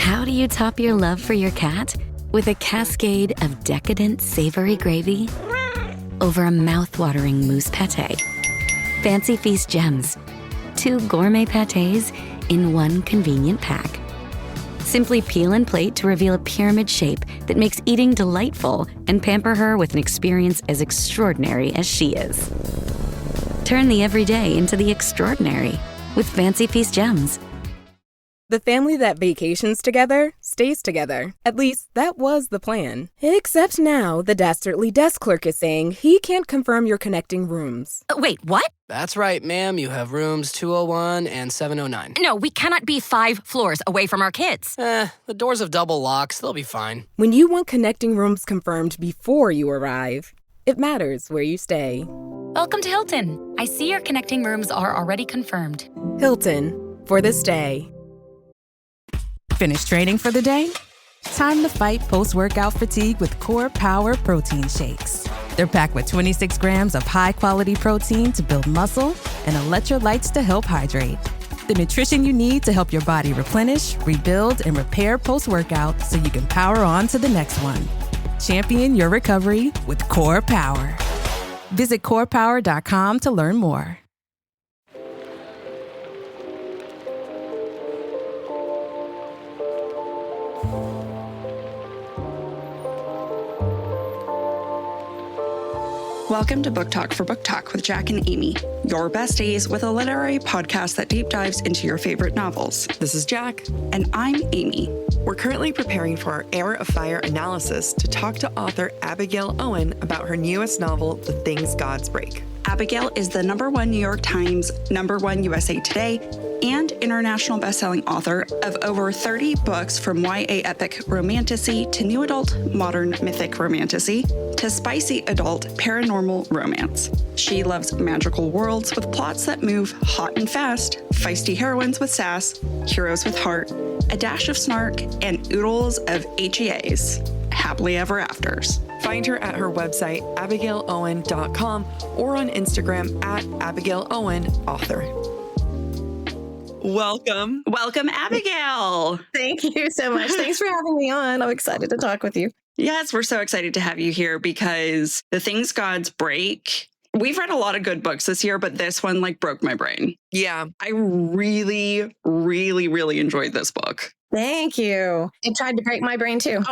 How do you top your love for your cat? With a cascade of decadent savory gravy over a mouth-watering mousse pâté. Fancy Feast gems. 2 gourmet pâtés in one convenient pack. Simply peel and plate to reveal a pyramid shape that makes eating delightful and pamper her with an experience as extraordinary as she is. Turn the everyday into the extraordinary with Fancy Feast gems. The family that vacations together stays together. At least, that was the plan. Except now, the dastardly desk clerk is saying he can't confirm your connecting rooms. Wait, what? That's right, ma'am. You have rooms 201 and 709. No, we cannot be 5 floors away from our kids. The doors have double locks. They'll be fine. When you want connecting rooms confirmed before you arrive, it matters where you stay. Welcome to Hilton. I see your connecting rooms are already confirmed. Hilton, for this day. Finished training for the day? Time to fight post-workout fatigue with Core Power Protein Shakes. They're packed with 26 grams of high-quality protein to build muscle and electrolytes to help hydrate. The nutrition you need to help your body replenish, rebuild, and repair post-workout so you can power on to the next one. Champion your recovery with Core Power. Visit corepower.com to learn more. Welcome to Book Talk for Book Talk with Jack and Amy, your besties with a literary podcast that deep dives into your favorite novels. This is Jack. And I'm Amy. We're currently preparing for our Heir of Fire analysis to talk to author Abigail Owen about her newest novel, The Things Gods Break. Abigail is the #1 New York Times, #1 USA Today, and international bestselling author of over 30 books from YA epic romantasy to new adult modern mythic romantasy to spicy adult paranormal romance. She loves magical worlds with plots that move hot and fast, feisty heroines with sass, heroes with heart, a dash of snark, and oodles of HEAs. Happily ever afters. Find her at her website, abigailowen.com, or on Instagram at AbigailOwenAuthor. Welcome. Welcome, Abigail. Thank you so much. Thanks for having me on. I'm excited to talk with you. Yes, we're so excited to have you here because The Things Gods Break. We've read a lot of good books this year, but this one broke my brain. Yeah. I really, really, really enjoyed this book. Thank you. It tried to break my brain too.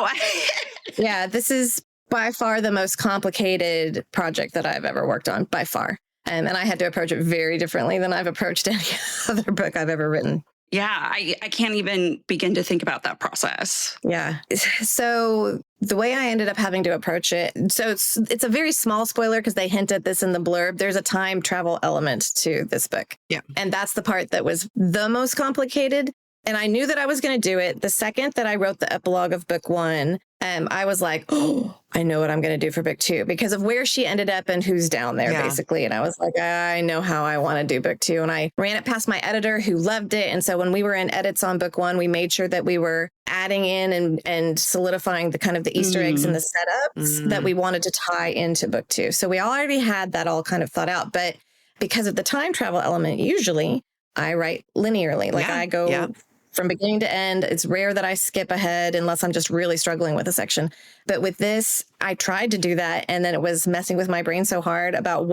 Yeah, this is by far the most complicated project that I've ever worked on, by far. And I had to approach it very differently than I've approached any other book I've ever written. Yeah, I can't even begin to think about that process. Yeah. So the way I ended up having to approach it, so it's a very small spoiler because they hint at this in the blurb. There's a time travel element to this book. Yeah. And that's the part that was the most complicated. And I knew that I was going to do it. The second that I wrote the epilogue of book 1, I was like, oh, I know what I'm going to do for book 2 because of where she ended up and who's down there, basically. And I was like, I know how I want to do book 2. And I ran it past my editor who loved it. And so when we were in edits on book 1, we made sure that we were adding in and solidifying the kind of the Easter eggs and the setups that we wanted to tie into book 2. So we already had that all kind of thought out. But because of the time travel element, usually I write linearly. I go from beginning to end. It's rare that I skip ahead unless I'm just really struggling with a section. But with this, I tried to do that. And then it was messing with my brain so hard about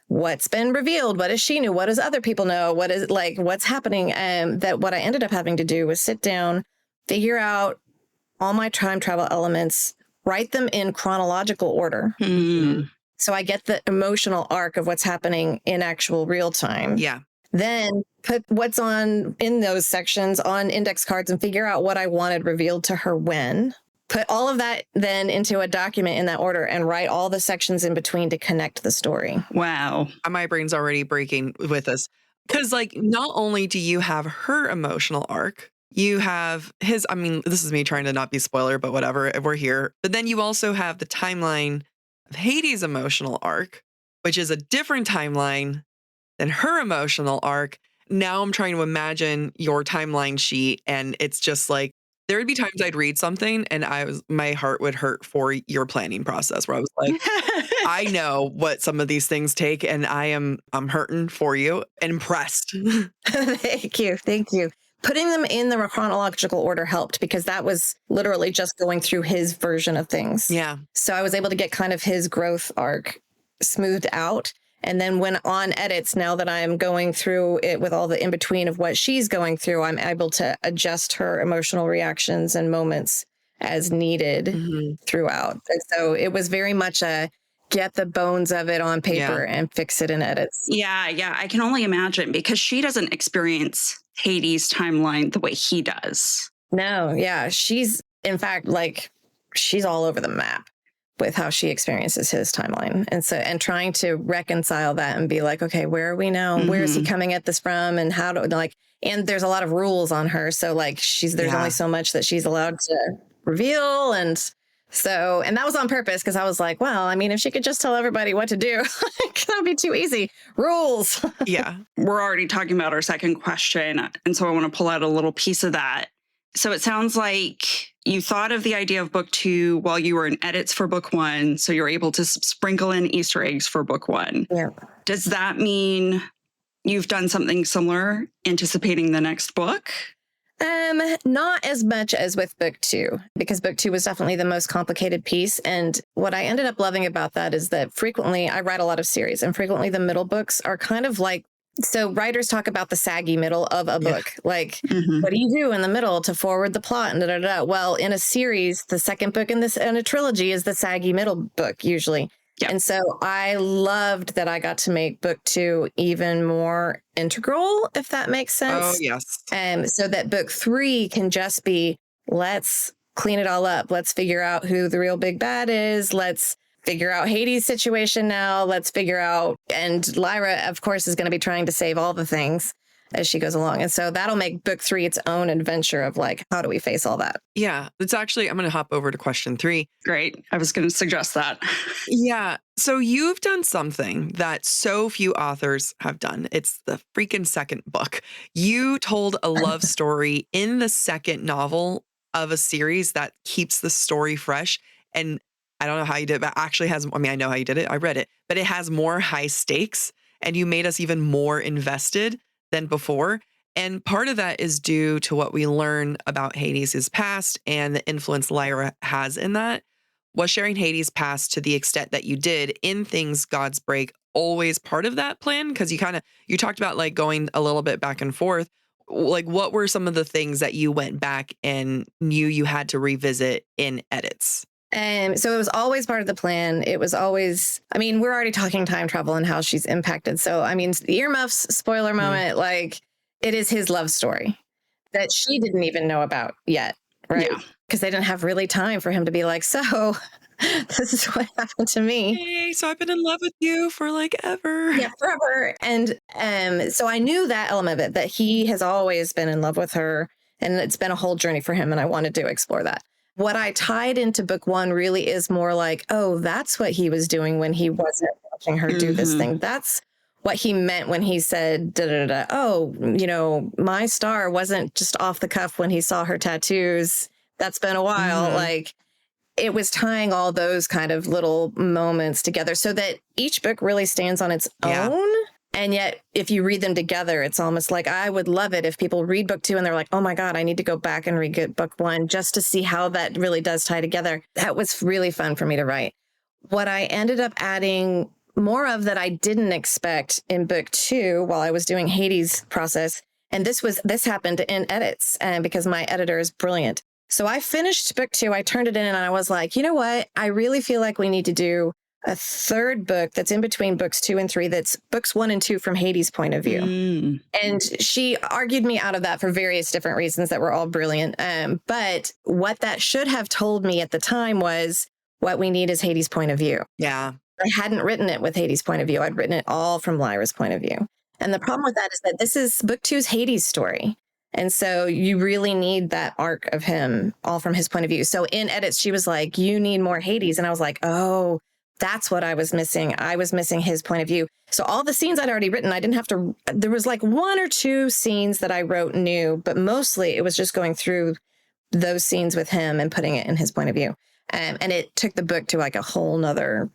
what's been revealed. What does she know? What does other people know? What is what's happening? That what I ended up having to do was sit down, figure out all my time travel elements, write them in chronological order. So I get the emotional arc of what's happening in actual real time. Yeah. Then put what's on in those sections on index cards and figure out what I wanted revealed to her when. Put all of that then into a document in that order and write all the sections in between to connect the story. Wow. My brain's already breaking with this. Because not only do you have her emotional arc, you have his, this is me trying to not be spoiler, but whatever, we're here. But then you also have the timeline of Hades' emotional arc, which is a different timeline than her emotional arc. Now I'm trying to imagine your timeline sheet, and it's just there would be times I'd read something and my heart would hurt for your planning process where I was like, I know what some of these things take and I'm hurting for you and impressed. Thank you. putting them in the chronological order helped because that was literally just going through his version of things. Yeah. So I was able to get kind of his growth arc smoothed out. And then when on edits, now that I'm going through it with all the in between of what she's going through, I'm able to adjust her emotional reactions and moments as needed throughout. And so it was very much a get the bones of it on paper and fix it in edits. Yeah. I can only imagine because she doesn't experience Hades' timeline the way he does. No, yeah. She's, in fact, like, she's all over the map with how she experiences his timeline. And so, and trying to reconcile that and be like, okay, where are we now? Where is he coming at this from? And how do, like, and there's a lot of rules on her. So, like, there's only so much that she's allowed to reveal. And so, and that was on purpose because I was like, well, I mean, if she could just tell everybody what to do, that would be too easy. Rules. Yeah. We're already talking about our second question. And so I want to pull out a little piece of that. So it sounds like you thought of the idea of book 2 while you were in edits for book 1. So you're able to sprinkle in Easter eggs for book 1. Yeah. Does that mean you've done something similar, anticipating the next book? Not as much as with book 2, because book 2 was definitely the most complicated piece. And what I ended up loving about that is that frequently I write a lot of series, and frequently the middle books are kind of like, so writers talk about the saggy middle of a book. Like, what do you do in the middle to forward the plot? And Well, in a series, the second book in a trilogy is the saggy middle book usually. Yeah. And so I loved that I got to make book 2 even more integral, if that makes sense. Oh, yes. So that book 3 can just be, let's clean it all up. Let's figure out who the real big bad is. Let's figure out Hades' situation now. Let's figure out, and Lyra, of course, is going to be trying to save all the things as she goes along. And so that'll make book 3 its own adventure of like, how do we face all that? Yeah, it's actually, I'm going to hop over to question 3. Great. I was going to suggest that. Yeah. So you've done something that so few authors have done. It's the freaking second book. You told a love story in the second novel of a series that keeps the story fresh. And I don't know how you did it, but actually has, I mean, I know how you did it. I read it, but it has more high stakes and you made us even more invested than before. And part of that is due to what we learn about Hades' past and the influence Lyra has in that. Was sharing Hades' past to the extent that you did in Things Gods Break always part of that plan? Because you talked about like going a little bit back and forth. Like, what were some of the things that you went back and knew you had to revisit in edits? So it was always part of the plan. It was always, I mean, we're already talking time travel and how she's impacted. So, I mean, the earmuffs, spoiler moment, like it is his love story that she didn't even know about yet. Right. Because they didn't have really time for him to be like, so this is what happened to me. Hey, so I've been in love with you for like ever. Yeah, forever. And so I knew that element of it, that he has always been in love with her. And it's been a whole journey for him. And I wanted to explore that. What I tied into book 1 really is more like, oh, that's what he was doing when he wasn't watching her do this thing. That's what he meant when he said, da, da, da, oh, you know, my star wasn't just off the cuff when he saw her tattoos. That's been a while. Like, it was tying all those kind of little moments together so that each book really stands on its own. And yet, if you read them together, it's almost like I would love it if people read book 2 and they're like, oh my God, I need to go back and read book 1 just to see how that really does tie together. That was really fun for me to write. What I ended up adding more of that I didn't expect in book 2 while I was doing Hades' process, and this happened in edits because my editor is brilliant. So I finished book 2, I turned it in and I was like, you know what? I really feel like we need to do a third book that's in between books 2 and 3, that's books 1 and 2 from Hades' point of view. And she argued me out of that for various different reasons that were all brilliant. But what that should have told me at the time was what we need is Hades' point of view. Yeah. I hadn't written it with Hades' point of view. I'd written it all from Lyra's point of view. And the problem with that is that this is book 2's Hades' story. And so you really need that arc of him all from his point of view. So in edits, she was like, you need more Hades. And I was like, oh, that's what I was missing. I was missing his point of view. So all the scenes I'd already written, I didn't have to, there was like 1 or 2 scenes that I wrote new, but mostly it was just going through those scenes with him and putting it in his point of view. And it took the book to like a whole nother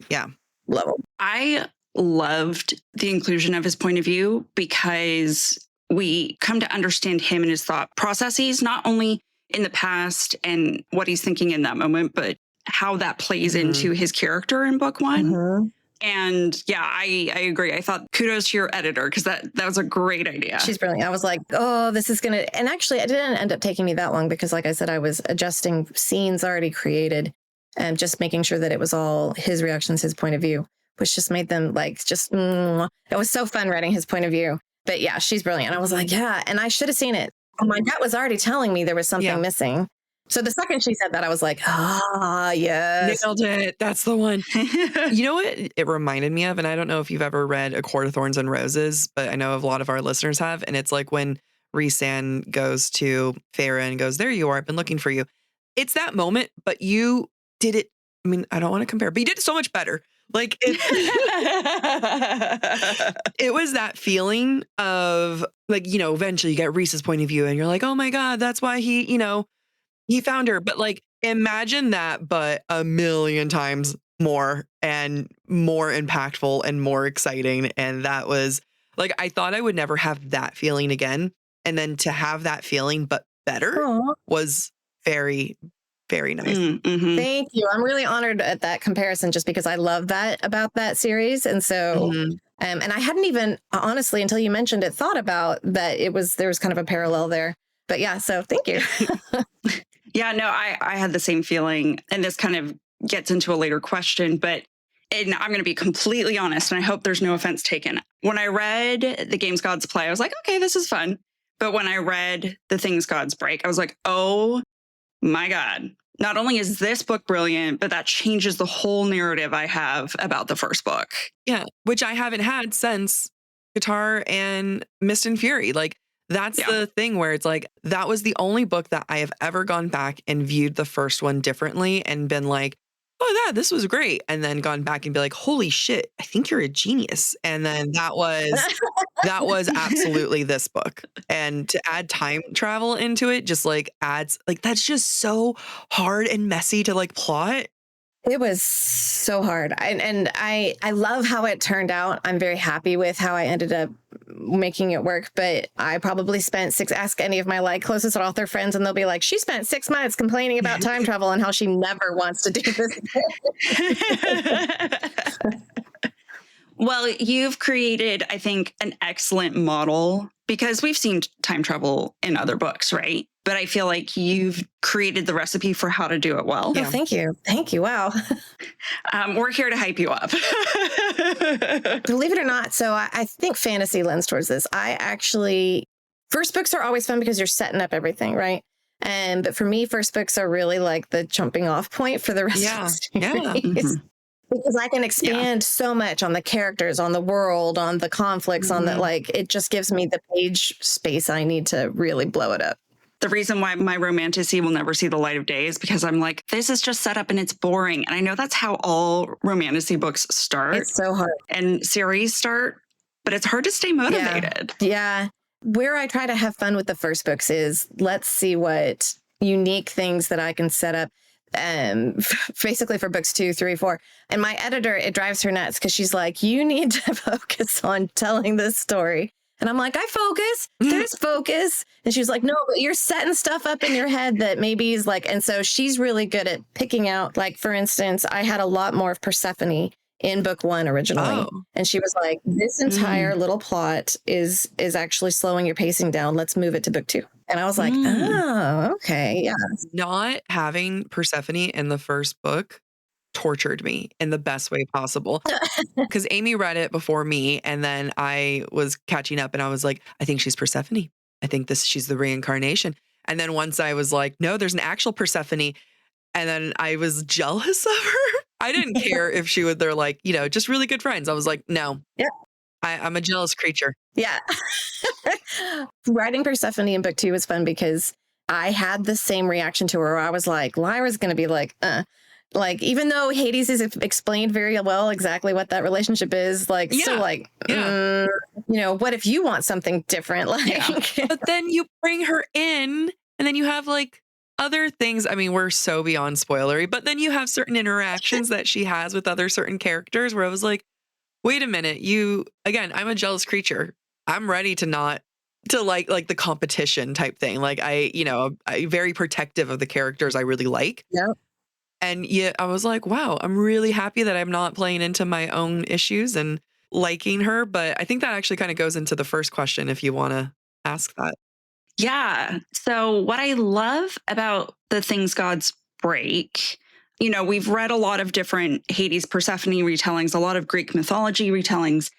level. I loved the inclusion of his point of view because we come to understand him and his thought processes, not only in the past and what he's thinking in that moment, but how that plays into his character in book one. And yeah, I agree. I thought kudos to your editor because that was a great idea. She's brilliant. I was like, oh, this is going to, and actually it didn't end up taking me that long because like I said, I was adjusting scenes already created and just making sure that it was all his reactions, his point of view, which just made them like, it was so fun writing his point of view. But yeah, she's brilliant. I was like, yeah, and I should have seen it. My gut was already telling me there was something missing. So the second she said that, I was like, yes. Nailed it. That's the one. You know what it reminded me of? And I don't know if you've ever read A Court of Thorns and Roses, but I know a lot of our listeners have. And it's like when Rhysand goes to Feyre and goes, there you are. I've been looking for you. It's that moment, but you did it. I mean, I don't want to compare, but you did it so much better. Like it, it was that feeling of like, you know, eventually you get Rhys's point of view and you're like, oh my God, that's why he, you know, he found her. But like, imagine that, but a million times more and more impactful and more exciting. And that was like, I thought I would never have that feeling again. And then to have that feeling, but better was very, very nice. Thank you. I'm really honored at that comparison just because I love that about that series. And so, and I hadn't even honestly, until you mentioned it, thought about that there was kind of a parallel there. But yeah, so thank you. Yeah, no, I had the same feeling. And this kind of gets into a later question, but and I'm going to be completely honest, and I hope there's no offense taken. When I read The Games Gods Play, I was like, okay, this is fun. But when I read The Things Gods Break, I was like, oh my God. Not only is this book brilliant, but that changes the whole narrative I have about the first book. Yeah, which I haven't had since Guitar and Mist and Fury. Like, that's the thing where it's like, that was the only book that I have ever gone back and viewed the first one differently and been like, oh, yeah, this was great. And then gone back and be like, holy shit, I think you're a genius. And then that was absolutely this book. And to add time travel into it just like adds, like, that's just so hard and messy to like plot. It was so hard. And I love how it turned out. I'm very happy with how I ended up making it work. But I probably spent ask any of my like closest author friends and they'll be like, she spent 6 months complaining about time travel and how she never wants to do this. Well, you've created, I think, an excellent model because we've seen time travel in other books, right? But I feel like you've created the recipe for how to do it well. Oh, thank you. Thank you. Wow. We're here to hype you up. Believe it or not. So I think fantasy lends towards this. First books are always fun because you're setting up everything, right? But for me, first books are really like the jumping off point for the rest of the series. Because I can expand so much on the characters, on the world, on the conflicts, on the, like, it just gives me the page space I need to really blow it up. The reason why my romantasy will never see the light of day is because I'm like, this is just set up and it's boring. And I know that's how all romantasy books start. It's so hard. And series start, but it's hard to stay motivated. Yeah. Where I try to have fun with the first books is let's see what unique things that I can set up. Basically for books 2, 3, 4. And my editor, it drives her nuts because she's like, you need to focus on telling this story. And I'm like, I focus. There's focus. And she's like, no, but you're setting stuff up in your head that maybe is like, and so she's really good at picking out, like, for instance, I had a lot more of Persephone in book 1 originally. And she was like, this entire little plot is actually slowing your pacing down. Let's move it to book 2. And I was like, oh, okay. Yeah. Not having Persephone in the first book tortured me in the best way possible. Because Amy read it before me. And then I was catching up and I was like, I think she's Persephone. I think she's the reincarnation. And then once I was like, no, there's an actual Persephone. And then I was jealous of her. I didn't care if they're like, you know, just really good friends. I was like, no. Yeah. I'm a jealous creature. Yeah. Writing Persephone in book 2 was fun because I had the same reaction to her. I was like, Lyra's going to be like, like, even though Hades is explained very well exactly what that relationship is, like, so like, you know, what if you want something different? Like, but then you bring her in and then you have like other things. I mean, we're so beyond spoilery, but then you have certain interactions that she has with other certain characters where I was like, wait a minute, again, I'm a jealous creature. I'm ready to not to like the competition type thing. Like I very protective of the characters I really like. Yep. And yet I was like, wow, I'm really happy that I'm not playing into my own issues and liking her. But I think that actually kind of goes into the first question if you want to ask that. Yeah. So what I love about the Things Gods Break, we've read a lot of different Hades Persephone retellings, a lot of Greek mythology retellings,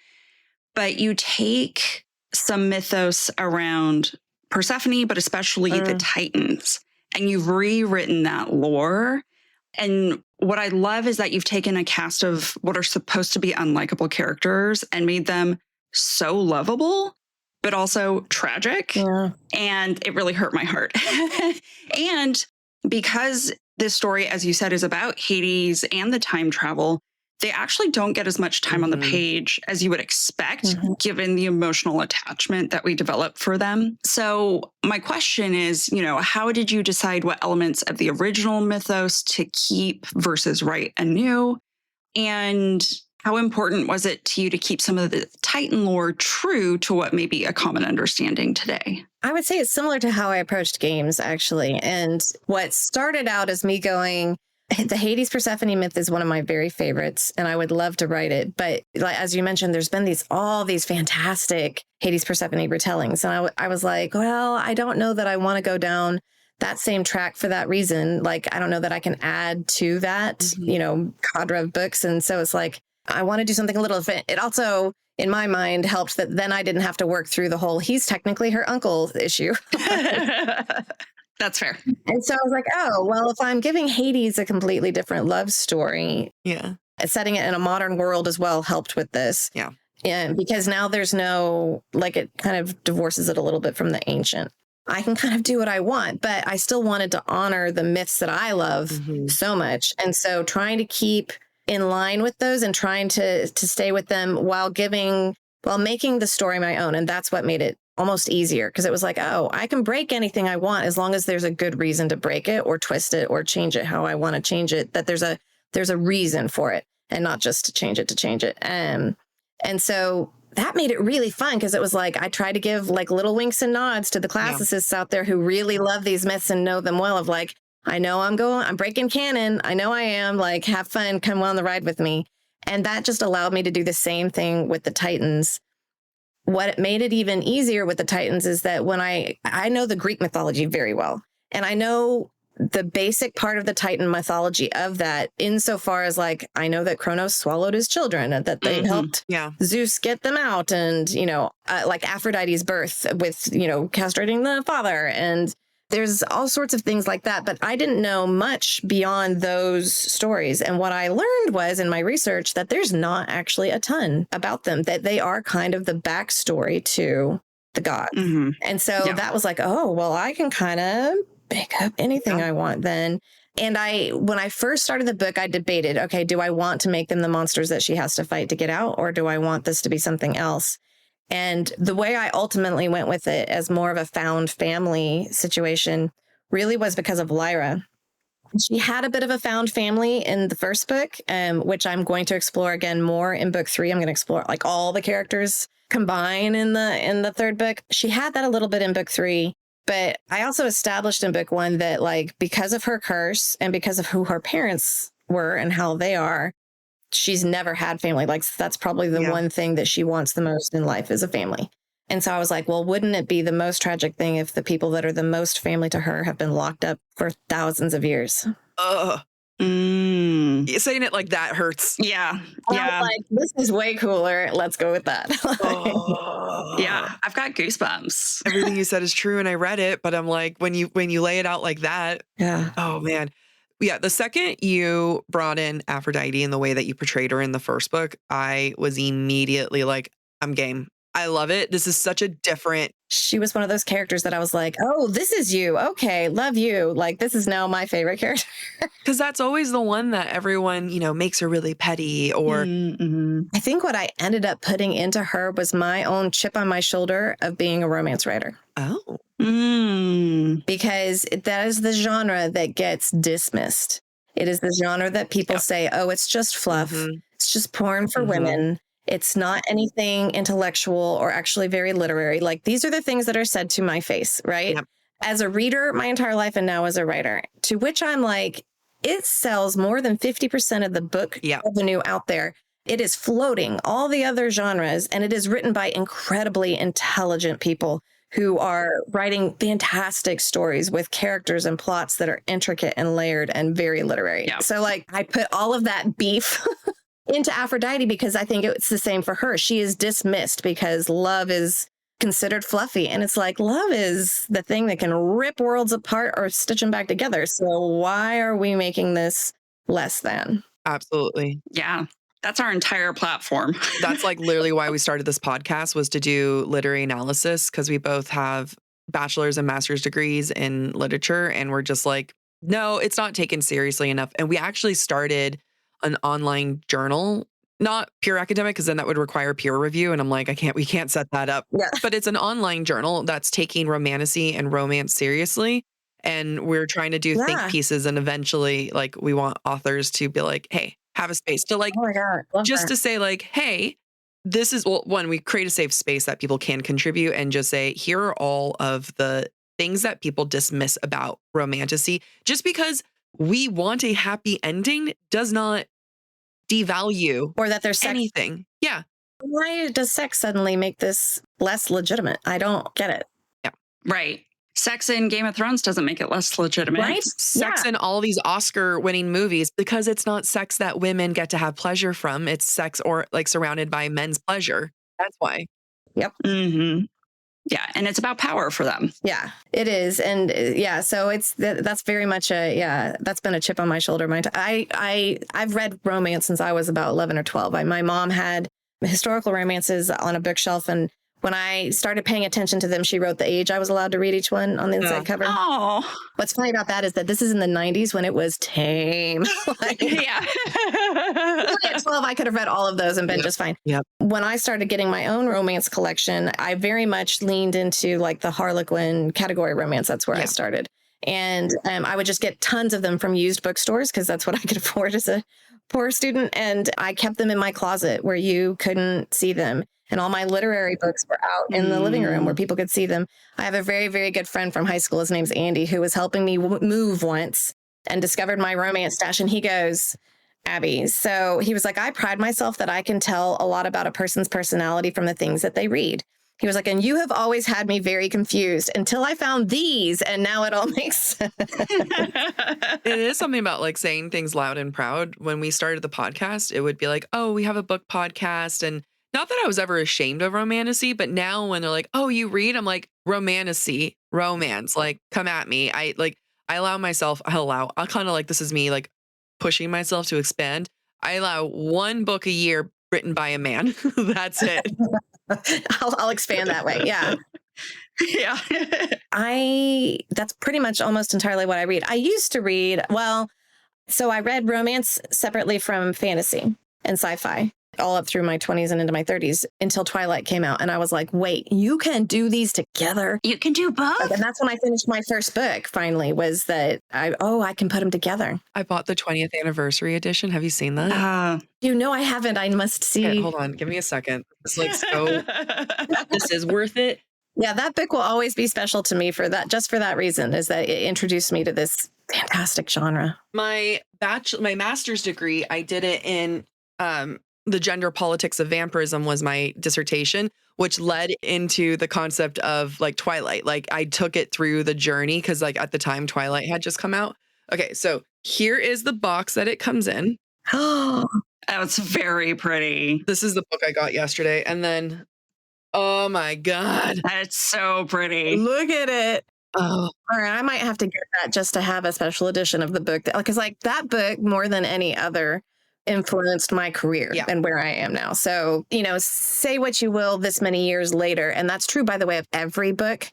but you take some mythos around Persephone, but especially the Titans, and you've rewritten that lore. And what I love is that you've taken a cast of what are supposed to be unlikable characters and made them so lovable, but also tragic. Yeah. And it really hurt my heart. And because this story, as you said, is about Hades and the time travel, they actually don't get as much time on the page as you would expect, given the emotional attachment that we develop for them. So my question is, how did you decide what elements of the original mythos to keep versus write anew? And how important was it to you to keep some of the Titan lore true to what may be a common understanding today? I would say it's similar to how I approached games, actually. And what started out as me going, the Hades Persephone myth is one of my very favorites, and I would love to write it. But as you mentioned, there's been all these fantastic Hades Persephone retellings. And I was like, well, I don't know that I want to go down that same track for that reason. Like, I don't know that I can add to that, cadre of books. And so it's like, I want to do something a little different. It also, in my mind, helped that then I didn't have to work through the whole, he's technically her uncle issue. That's fair. And so I was like, oh, well, if I'm giving Hades a completely different love story, setting it in a modern world as well helped with this. Yeah. And because now there's no, it kind of divorces it a little bit from the ancient. I can kind of do what I want, but I still wanted to honor the myths that I love so much. And so trying to keep in line with those and trying to stay with them while making the story my own. And that's what made it almost easier, because it was like, oh, I can break anything I want as long as there's a good reason to break it or twist it or change it how I want to change it, that there's a reason for it and not just to change it. And so that made it really fun, because it was like I tried to give little winks and nods to the classicists out there who really love these myths and know them well, of I know I'm breaking canon. I know I am, have fun, come on the ride with me. And that just allowed me to do the same thing with the Titans. What made it even easier with the Titans is that when I know the Greek mythology very well, and I know the basic part of the Titan mythology of that, insofar as I know that Kronos swallowed his children and that they helped Zeus get them out, and, Aphrodite's birth with, castrating the father, and there's all sorts of things like that. But I didn't know much beyond those stories. And what I learned was in my research that there's not actually a ton about them, that they are kind of the backstory to the gods. And so that was oh, well, I can kind of pick up anything I want then. And when I first started the book, I debated, okay, do I want to make them the monsters that she has to fight to get out? Or do I want this to be something else? And the way I ultimately went with it as more of a found family situation really was because of Lyra. She had a bit of a found family in the first book, which I'm going to explore again more in book 3. I'm going to explore all the characters combine in the third book. She had that a little bit in book 3, but I also established in book 1 that because of her curse and because of who her parents were and how they are, she's never had family. That's probably the one thing that she wants the most in life is a family. And so I was like, well, wouldn't it be the most tragic thing if the people that are the most family to her have been locked up for thousands of years? Saying it like that hurts. Yeah. I was this is way cooler. Let's go with that. Yeah. I've got goosebumps. Everything you said is true. And I read it, but I'm like, when you lay it out like that, oh man. Yeah, the second you brought in Aphrodite in the way that you portrayed her in the first book, I was immediately like, I'm game. I love it. This is such a different. She was one of those characters that I was like, oh, this is you. Okay, love you. This is now my favorite character. Because that's always the one that everyone, makes her really petty or. I think what I ended up putting into her was my own chip on my shoulder of being a romance writer. Oh. Because that is the genre that gets dismissed. It is the genre that people say, oh, it's just fluff. It's just porn for women. It's not anything intellectual or actually very literary. Like, these are the things that are said to my face, right? Yep. As a reader, my entire life, and now as a writer, to which I'm like, it sells more than 50% of the book revenue out there. It is floating all the other genres, and it is written by incredibly intelligent people who are writing fantastic stories with characters and plots that are intricate and layered and very literary. Yeah. So like, I put all of that beef into Aphrodite because I think it's the same for her. She is dismissed because love is considered fluffy. And it's like, love is the thing that can rip worlds apart or stitch them back together. So why are we making this less than? Absolutely. Yeah. That's our entire platform. That's like literally why we started this podcast, was to do literary analysis, because we both have bachelor's and master's degrees in literature. And we're just like, no, it's not taken seriously enough. And we actually started an online journal, not pure academic, because then that would require peer review. And I'm like, we can't set that up. Yeah. But it's an online journal that's taking romantasy and romance seriously. And we're trying to do think pieces. And eventually, like, we want authors to be like, hey, have a space to like, just to say like, hey, this is, well, one, we create a safe space that people can contribute and just say, here are all of the things that people dismiss about romantasy. Just because we want a happy ending does not devalue or that there's anything. Yeah. Why does sex suddenly make this less legitimate? I don't get it. Yeah. Right. Sex in Game of Thrones doesn't make it less legitimate. Right? Sex in all these Oscar-winning movies, because it's not sex that women get to have pleasure from. It's sex or like surrounded by men's pleasure. That's why. Yep. Mm-hmm. Yeah, and it's about power for them. Yeah, it is, and so that's very much that's been a chip on my shoulder. I've read romance since I was about 11 or 12. My mom had historical romances on a bookshelf, and when I started paying attention to them, she wrote the age I was allowed to read each one on the inside cover. Oh, what's funny about that is that this is in the 90s when it was tame. Yeah. At 12, I could have read all of those and been just fine. Yep. When I started getting my own romance collection, I very much leaned into like the Harlequin category romance. That's where I started. And I would just get tons of them from used bookstores because that's what I could afford as a poor student. And I kept them in my closet where you couldn't see them. And all my literary books were out in the living room where people could see them. I have a very, very good friend from high school. His name's Andy, who was helping me move once and discovered my romance stash. And he goes, Abby, so he was like, I pride myself that I can tell a lot about a person's personality from the things that they read. He was like, and you have always had me very confused until I found these. And now it all makes sense. It is something about like saying things loud and proud. When we started the podcast, it would be like, oh, we have a book podcast. And not that I was ever ashamed of romantasy, but now when they're like, oh, you read, I'm like, romantasy, romance, like, come at me. I allow myself, I'll kind of like, this is me like pushing myself to expand. I allow one book a year written by a man. That's it. I'll expand that way. Yeah. Yeah. That's pretty much almost entirely what I read. I used to read, so I read romance separately from fantasy and sci-fi all up through my 20s and into my 30s until Twilight came out. And I was like, wait, you can do these together? You can do both? And that's when I finished my first book, finally, was that I can put them together. I bought the 20th anniversary edition. Have you seen that? I haven't. I must see. Okay, hold on. Give me a second. It's like so, this is worth it. Yeah, that book will always be special to me for that, just for that reason, is that it introduced me to this fantastic genre. My master's degree, I did it in the gender politics of vampirism was my dissertation, which led into the concept of like Twilight. Like I took it through the journey because like at the time Twilight had just come out. Okay, so here is the box that it comes in. Oh, it's very pretty. This is the book I got yesterday. And then, oh my God. That's so pretty. Look at it. Oh, all right. I might have to get that just to have a special edition of the book. Because like that book, more than any other, influenced my career and where I am now. So, say what you will this many years later. And that's true, by the way, of every book.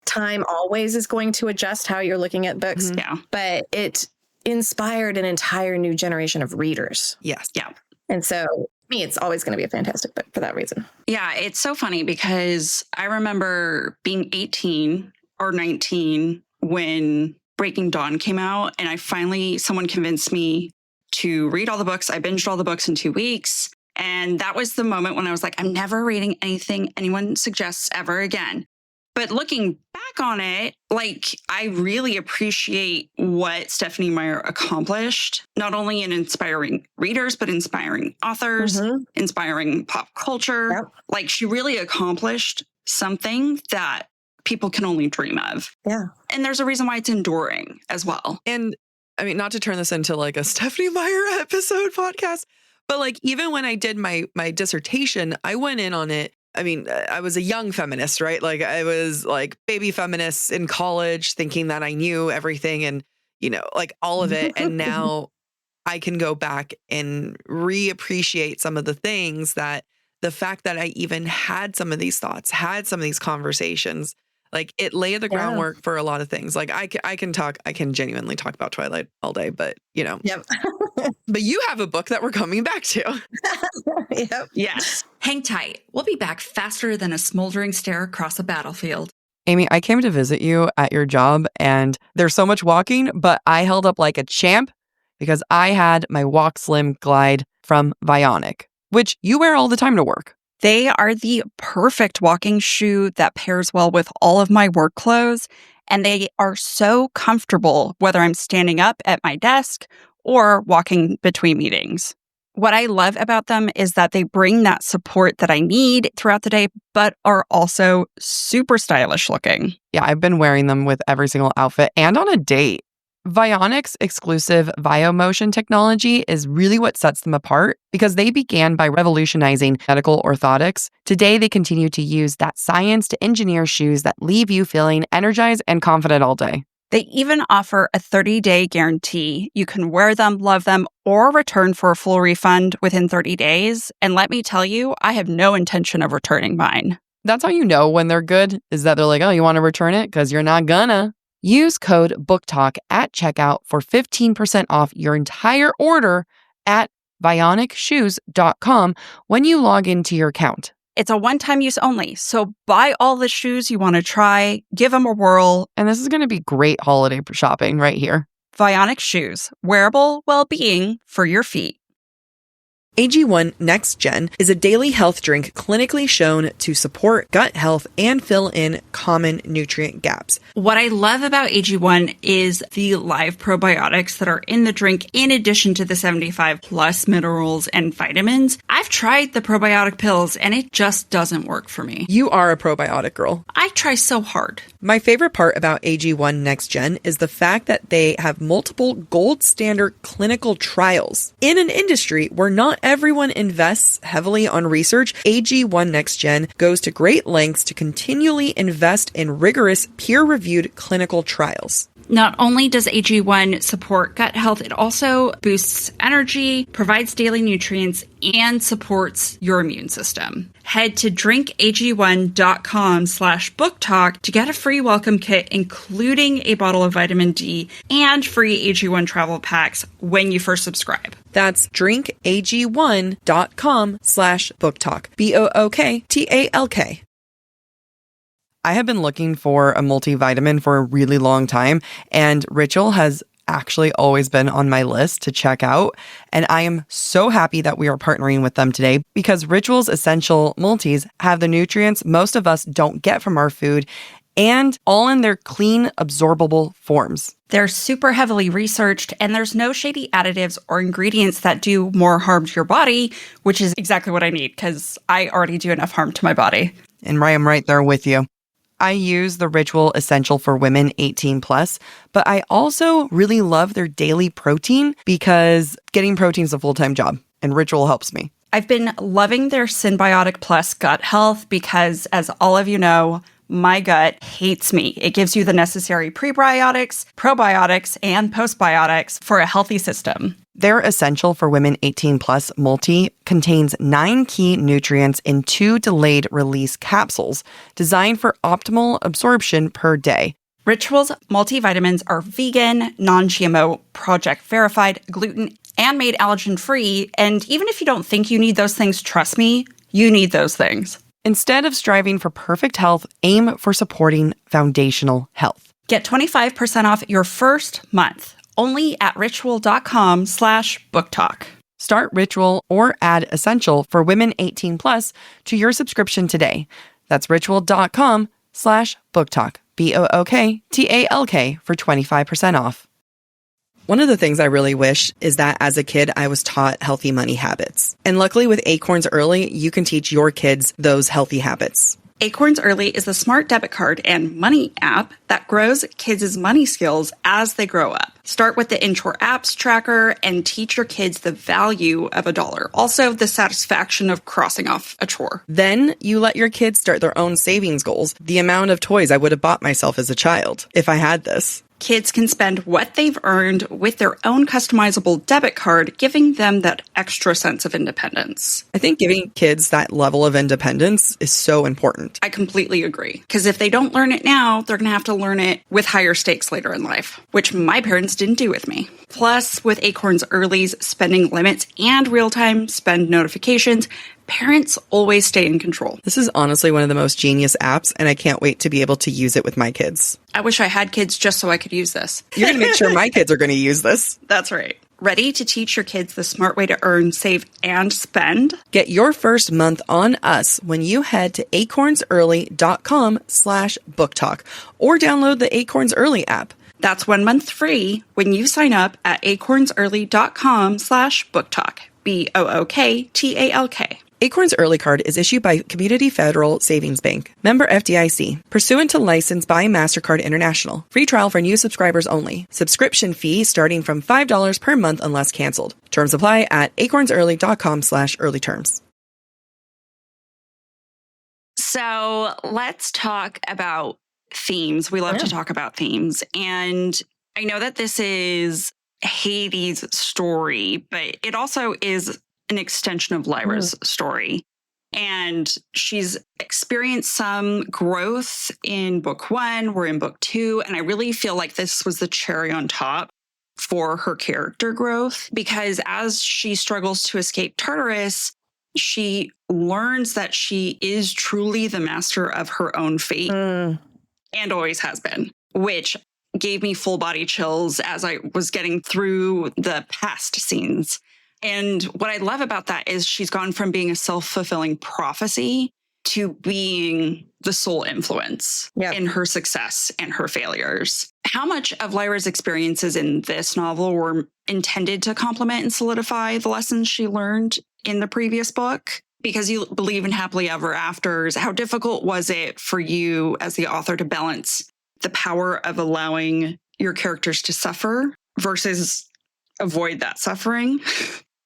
Time always is going to adjust how you're looking at books. Mm-hmm. Yeah. But it inspired an entire new generation of readers. Yes. Yeah. And so me, it's always going to be a fantastic book for that reason. Yeah. It's so funny because I remember being 18 or 19 when Breaking Dawn came out. And someone convinced me to read all the books. I binged all the books in 2 weeks. And that was the moment when I was like, I'm never reading anything anyone suggests ever again. But looking back on it, like, I really appreciate what Stephenie Meyer accomplished, not only in inspiring readers, but inspiring authors, inspiring pop culture. Yep. Like, she really accomplished something that people can only dream of. Yeah. And there's a reason why it's enduring as well. And I mean, not to turn this into like a Stephenie Meyer episode podcast, but like, even when I did my dissertation, I went in on it. I mean, I was a young feminist, right? Like, I was like baby feminist in college, thinking that I knew everything and, you know, like all of it. And now I can go back and reappreciate some of the things that the fact that I even had some of these thoughts, had some of these conversations, like it laid the groundwork for a lot of things. Like I can genuinely talk about Twilight all day, but you know, but you have a book that we're coming back to. Yep. Yes. Hang tight. We'll be back faster than a smoldering stare across a battlefield. Amy, I came to visit you at your job and there's so much walking, but I held up like a champ because I had my Walk Slim Glide from Vionic, which you wear all the time to work. They are the perfect walking shoe that pairs well with all of my work clothes, and they are so comfortable whether I'm standing up at my desk or walking between meetings. What I love about them is that they bring that support that I need throughout the day, but are also super stylish looking. Yeah, I've been wearing them with every single outfit and on a date. Vionic's exclusive VioMotion technology is really what sets them apart because they began by revolutionizing medical orthotics. Today, they continue to use that science to engineer shoes that leave you feeling energized and confident all day. They even offer a 30-day guarantee. You can wear them, love them, or return for a full refund within 30 days. And let me tell you, I have no intention of returning mine. That's how you know when they're good, is that they're like, oh, you want to return it? Because you're not gonna. Use code BookTok at checkout for 15% off your entire order at vionicshoes.com when you log into your account. It's a one-time use only, so buy all the shoes you want to try, give them a whirl. And this is going to be great holiday shopping right here. Vionic Shoes, wearable well-being for your feet. AG1 Next Gen is a daily health drink clinically shown to support gut health and fill in common nutrient gaps. What I love about AG1 is the live probiotics that are in the drink in addition to the 75 plus minerals and vitamins. I've tried the probiotic pills and it just doesn't work for me. You are a probiotic girl. I try so hard. My favorite part about AG1 Next Gen is the fact that they have multiple gold standard clinical trials. In an industry where not everyone invests heavily on research, AG1 Next Gen goes to great lengths to continually invest in rigorous peer-reviewed clinical trials. Not only does AG1 support gut health, it also boosts energy, provides daily nutrients, and supports your immune system. Head to drinkag1.com/booktalk to get a free welcome kit, including a bottle of vitamin D and free AG1 travel packs when you first subscribe. That's drinkag1.com/booktalk. BOOKTALK. I have been looking for a multivitamin for a really long time, and Ritual has actually always been on my list to check out. And I am so happy that we are partnering with them today because Ritual's essential multis have the nutrients most of us don't get from our food and all in their clean, absorbable forms. They're super heavily researched, and there's no shady additives or ingredients that do more harm to your body, which is exactly what I need because I already do enough harm to my body. And I'm right there with you. I use the Ritual Essential for Women 18 plus, but I also really love their daily protein because getting protein is a full-time job, and Ritual helps me. I've been loving their Synbiotic Plus gut health because, as all of you know, my gut hates me. It gives you the necessary prebiotics, probiotics, and postbiotics for a healthy system. Their Essential for Women 18 Plus multi contains 9 key nutrients in 2 delayed release capsules designed for optimal absorption per day. Ritual's multivitamins are vegan, non-GMO, project verified, gluten, and made allergen free. And even if you don't think you need those things, trust me, you need those things. Instead of striving for perfect health, aim for supporting foundational health. Get 25% off your first month only at ritual.com/booktalk. Start Ritual or add Essential for women 18 plus to your subscription today. That's ritual.com/booktalk, BOOKTALK for 25% off. One of the things I really wish is that as a kid, I was taught healthy money habits. And luckily with Acorns Early, you can teach your kids those healthy habits. Acorns Early is the smart debit card and money app that grows kids' money skills as they grow up. Start with the In-Chore Apps tracker and teach your kids the value of $1. Also, the satisfaction of crossing off a chore. Then you let your kids start their own savings goals. The amount of toys I would have bought myself as a child if I had this. Kids can spend what they've earned with their own customizable debit card, giving them that extra sense of independence. I think giving kids that level of independence is so important. I completely agree. Because if they don't learn it now, they're going to have to learn it with higher stakes later in life, which my parents didn't do with me. Plus, with Acorns Early's spending limits and real-time spend notifications, parents always stay in control. This is honestly one of the most genius apps, and I can't wait to be able to use it with my kids. I wish I had kids just so I could use this. You're going to make sure my kids are going to use this. That's right. Ready to teach your kids the smart way to earn, save, and spend? Get your first month on us when you head to acornsearly.com/booktalk or download the Acorns Early app. That's 1 month free when you sign up at acornsearly.com/booktalk. BOOKTALK. Acorns Early Card is issued by Community Federal Savings Bank. Member FDIC. Pursuant to license by MasterCard International. Free trial for new subscribers only. Subscription fee starting from $5 per month unless canceled. Terms apply at acornsearly.com/early terms. So let's talk about themes. We love to talk about themes. And I know that this is Hades' story, but it also is an extension of Lyra's story. And she's experienced some growth in book 1. We're in book 2. And I really feel like this was the cherry on top for her character growth, because as she struggles to escape Tartarus, she learns that she is truly the master of her own fate and always has been, which gave me full body chills as I was getting through the past scenes. And what I love about that is she's gone from being a self-fulfilling prophecy to being the sole influence in her success and her failures. How much of Lyra's experiences in this novel were intended to complement and solidify the lessons she learned in the previous book? Because you believe in happily ever afters, how difficult was it for you as the author to balance the power of allowing your characters to suffer versus avoid that suffering?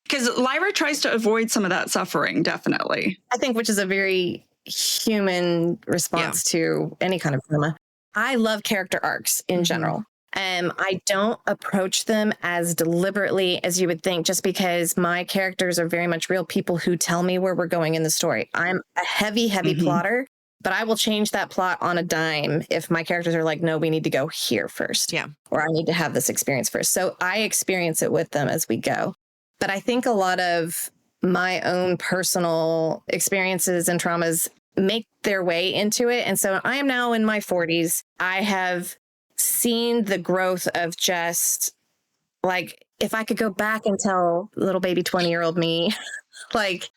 Because Lyra tries to avoid some of that suffering, definitely. I think, which is a very human response to any kind of trauma. I love character arcs in general. I don't approach them as deliberately as you would think, just because my characters are very much real people who tell me where we're going in the story. I'm a heavy plotter, but I will change that plot on a dime if my characters are like, no, we need to go here first. Or I need to have this experience first. So I experience it with them as we go. But I think a lot of my own personal experiences and traumas make their way into it. And so I am now in my 40s. I have seen the growth of just like, if I could go back and tell little baby 20-year-old me, like,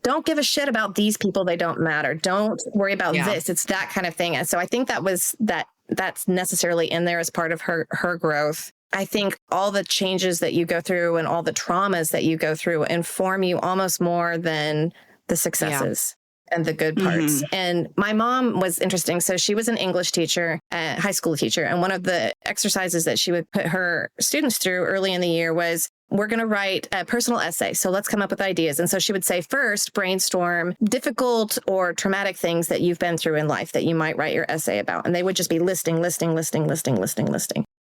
don't give a shit about these people. They don't matter. Don't worry about this. It's that kind of thing. And so I think that's necessarily in there as part of her growth. I think all the changes that you go through and all the traumas that you go through inform you almost more than the successes and the good parts. And my mom was interesting. So she was an English teacher, high school teacher. And one of the exercises that she would put her students through early in the year was, we're going to write a personal essay. So let's come up with ideas. And so she would say, first, brainstorm difficult or traumatic things that you've been through in life that you might write your essay about. And they would just be listing.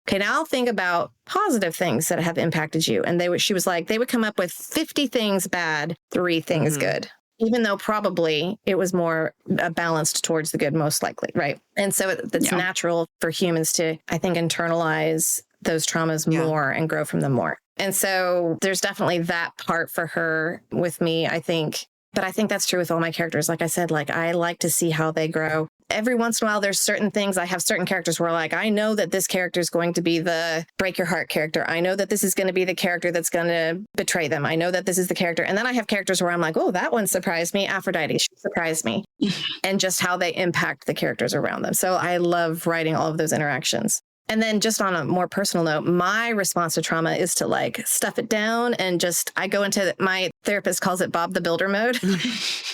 Okay, now think about positive things that have impacted you. And she was like, they would come up with 50 things bad, 3 things good, even though probably it was more balanced towards the good, most likely, right? And so it's natural for humans to, I think, internalize those traumas more and grow from them more. And so there's definitely that part for her with me, I think. But I think that's true with all my characters. Like I said, like I like to see how they grow. every once in a while, there's certain things. I have certain characters where like, I know that this character is going to be the break your heart character. I know that this is going to be the character that's going to betray them. I know that this is the character. And then I have characters where I'm like, oh, that one surprised me. Aphrodite, she surprised me. And just how they impact the characters around them. So I love writing all of those interactions. And then just on a more personal note, my response to trauma is to like stuff it down and just, I go into, my therapist calls it Bob the Builder mode.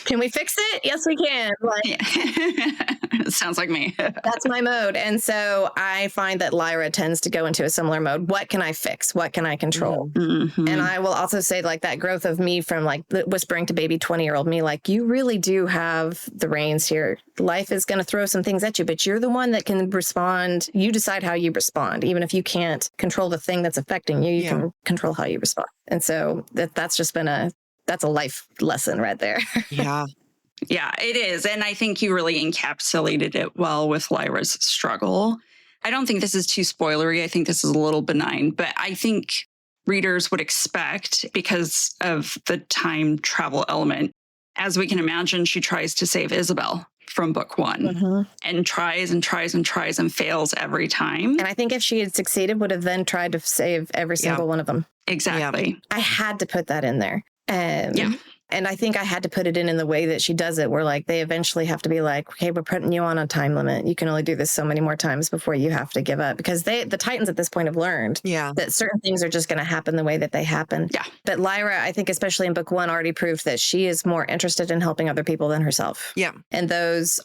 Can we fix it? Yes, we can. Like, sounds like me. That's my mode. And so I find that Lyra tends to go into a similar mode. What can I fix? What can I control? Mm-hmm. And I will also say like that growth of me from like whispering to baby 20-year-old me, like, you really do have the reins here. Life is going to throw some things at you, but you're the one that can respond. You decide how you respond. Even if you can't control the thing that's affecting you, you can control how you respond. And so that's just been that's a life lesson right there. Yeah. Yeah, it is. And I think you really encapsulated it well with Lyra's struggle. I don't think this is too spoilery. I think this is a little benign, but I think readers would expect, because of the time travel element, as we can imagine, she tries to save Isabel from book one and tries and tries and tries and fails every time. And I think if she had succeeded, would have then tried to save every single one of them. Exactly. I had to put that in there. And I think I had to put it in the way that she does it, where like they eventually have to be like, okay, we're putting you on a time limit. You can only do this so many more times before you have to give up, because the Titans at this point have learned that certain things are just going to happen the way that they happen. Yeah. But Lyra, I think, especially in book one, already proved that she is more interested in helping other people than herself. Yeah. And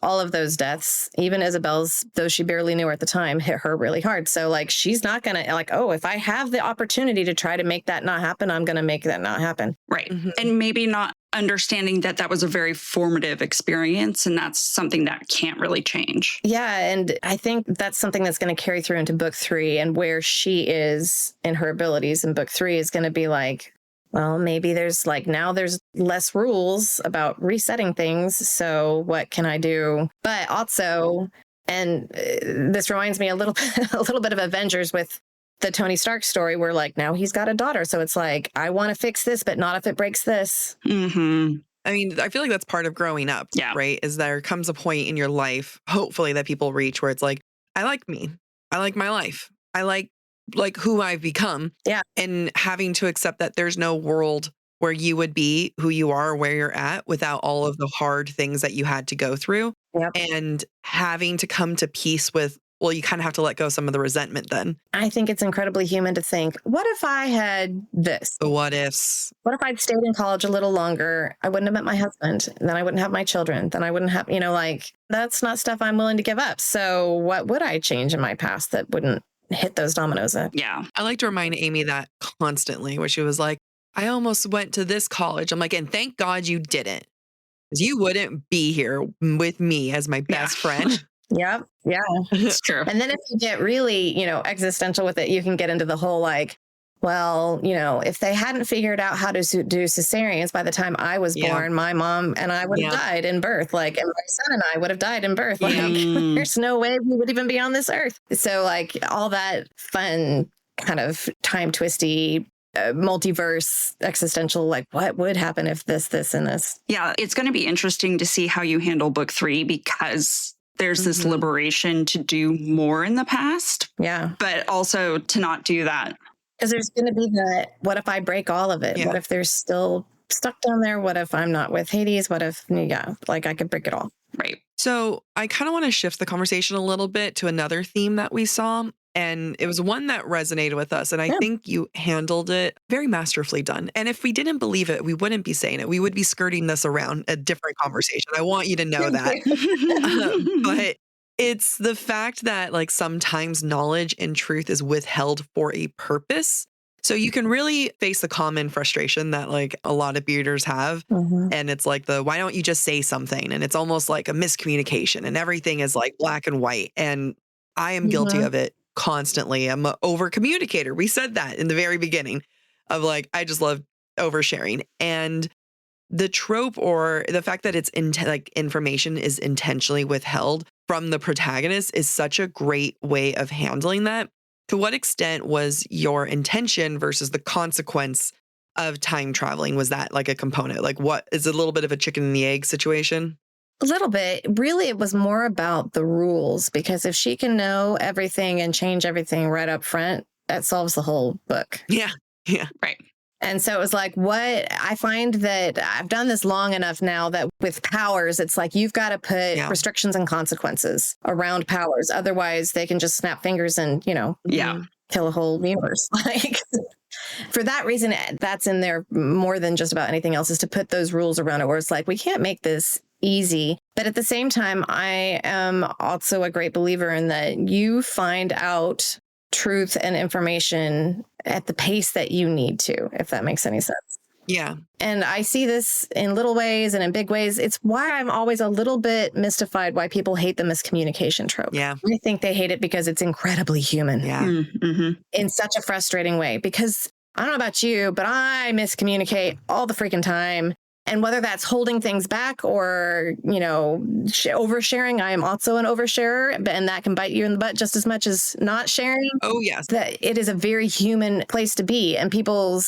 all of those deaths, even Isabel's, though she barely knew her at the time, hit her really hard. So like, she's not going to like, oh, if I have the opportunity to try to make that not happen, I'm going to make that not happen. Right. And maybe not understanding that was a very formative experience, and that's something that can't really change. Yeah. And I think that's something that's going to carry through into book three, and where she is in her abilities in book three is going to be like, well, maybe there's like, now there's less rules about resetting things. So what can I do? But also, and this reminds me a little bit of Avengers with the Tony Stark story, where like now he's got a daughter. So it's like, I want to fix this, but not if it breaks this. Mm-hmm. I mean, I feel like that's part of growing up, right? Is there comes a point in your life, hopefully, that people reach where it's like, I like me. I like my life. I like who I've become. Yeah. And having to accept that there's no world where you would be who you are, where you're at, without all of the hard things that you had to go through. Yep. And having to come to peace with, well, you kind of have to let go of some of the resentment then. I think it's incredibly human to think, what if I had this? The what ifs. What if I'd stayed in college a little longer? I wouldn't have met my husband. And then I wouldn't have my children. Then I wouldn't have, like, that's not stuff I'm willing to give up. So what would I change in my past that wouldn't hit those dominoes up? Yeah. I like to remind Amy that constantly, where she was like, I almost went to this college. I'm like, and thank God you didn't. Because you wouldn't be here with me as my best friend. Yep. Yeah. It's true. And then if you get really, existential with it, you can get into the whole like, well, if they hadn't figured out how to do cesareans by the time I was born, my mom and I would have died in birth. Like, and my son and I would have died in birth. Like, there's no way we would even be on this earth. So like all that fun kind of time twisty, multiverse, existential, like what would happen if this, and this? Yeah. It's going to be interesting to see how you handle book three, because there's this liberation to do more in the past. Yeah. But also to not do that. Because there's going to be that, what if I break all of it? Yeah. What if they're still stuck down there? What if I'm not with Hades? What if, I could break it all? Right. So I kind of want to shift the conversation a little bit to another theme that we saw. And it was one that resonated with us. And I think you handled it very masterfully done. And if we didn't believe it, we wouldn't be saying it. We would be skirting this around a different conversation. I want you to know that. But it's the fact that like sometimes knowledge and truth is withheld for a purpose. So you can really face the common frustration that like a lot of readers have. And it's like why don't you just say something? And it's almost like a miscommunication and everything is like black and white. And I am guilty of it constantly. I'm an over communicator. We said that in the very beginning of like, I just love oversharing. And the trope or the fact that it's information is intentionally withheld from the protagonist is such a great way of handling that. To what extent was your intention versus the consequence of time traveling? Was that like a component? Like what is a little bit of a chicken and the egg situation? A little bit. Really, it was more about the rules, because if she can know everything and change everything right up front, that solves the whole book. Yeah. Yeah. Right. And so it was like, what I find that I've done this long enough now that with powers, it's like you've got to put restrictions and consequences around powers. Otherwise, they can just snap fingers and, kill a whole universe. Like, for that reason, that's in there more than just about anything else, is to put those rules around it where it's like, we can't make this easy. But at the same time, I am also a great believer in that you find out truth and information at the pace that you need to, if that makes any sense. Yeah. And I see this in little ways and in big ways. It's why I'm always a little bit mystified why people hate the miscommunication trope. Yeah. I think they hate it because it's incredibly human. Yeah. In such a frustrating way, because I don't know about you, but I miscommunicate all the freaking time. And whether that's holding things back or, oversharing, I am also an oversharer, and that can bite you in the butt just as much as not sharing. Oh, yes. That it is a very human place to be, and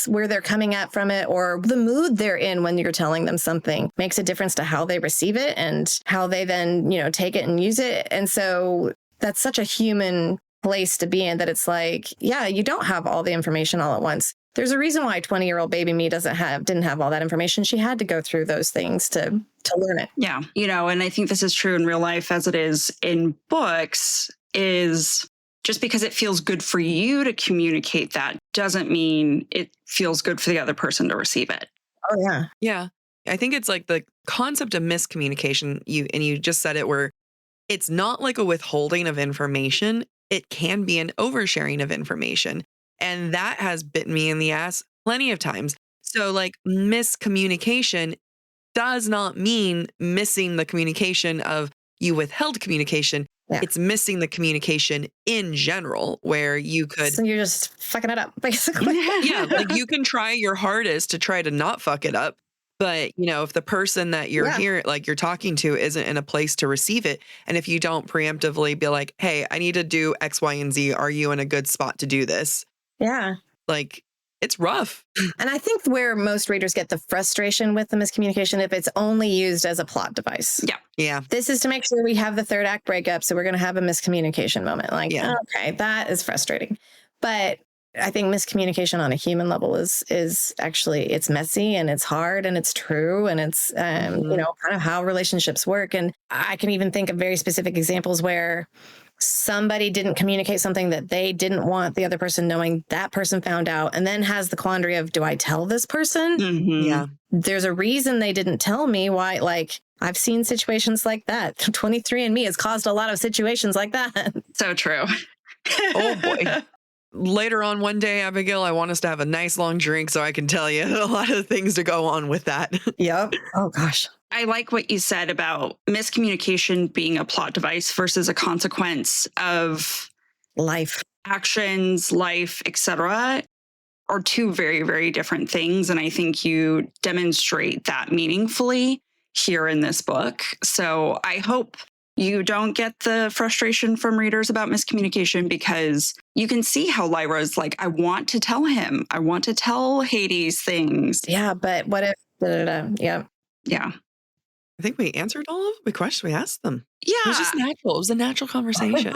where they're coming at from it, or the mood they're in when you're telling them something, makes a difference to how they receive it and how they then, take it and use it. And so that's such a human place to be in, that it's like, yeah, you don't have all the information all at once. There's a reason why 20-year-old baby me didn't have all that information. She had to go through those things to learn it. Yeah. And I think this is true in real life as it is in books, is just because it feels good for you to communicate that doesn't mean it feels good for the other person to receive it. Oh, yeah. Yeah. I think it's like the concept of miscommunication, you just said it, where it's not like a withholding of information. It can be an oversharing of information. And that has bitten me in the ass plenty of times. So like miscommunication does not mean missing the communication of you withheld communication. Yeah. It's missing the communication in general, where you could... So you're just fucking it up, basically. Yeah, like you can try your hardest to try to not fuck it up. But, if the person that you're here, like you're talking to, isn't in a place to receive it, and if you don't preemptively be like, hey, I need to do X, Y, and Z, are you in a good spot to do this? Yeah. Like, it's rough. And I think where most readers get the frustration with the miscommunication, if it's only used as a plot device. Yeah. Yeah. This is to make sure we have the third act breakup, so we're going to have a miscommunication moment. Like, okay, that is frustrating. But I think miscommunication on a human level is actually, it's messy and it's hard and it's true. And it's, kind of how relationships work. And I can even think of very specific examples where somebody didn't communicate something that they didn't want the other person knowing, that person found out, and then has the quandary of, do I tell this person? Mm-hmm. Yeah. There's a reason they didn't tell me. Why? Like, I've seen situations like that. 23andMe has caused a lot of situations like that. So true. Oh boy. Later on one day, Abigail, I want us to have a nice long drink so I can tell you a lot of things to go on with that. Yep. Oh gosh. I like what you said about miscommunication being a plot device versus a consequence of life, actions, life, etc. are two very, very different things. And I think you demonstrate that meaningfully here in this book. So I hope you don't get the frustration from readers about miscommunication, because you can see how Lyra's like, I want to tell him. I want to tell Hades things. Yeah, but what if... Yeah. Yeah. I think we answered all of the questions we asked them. Yeah. It was just natural. It was a natural conversation.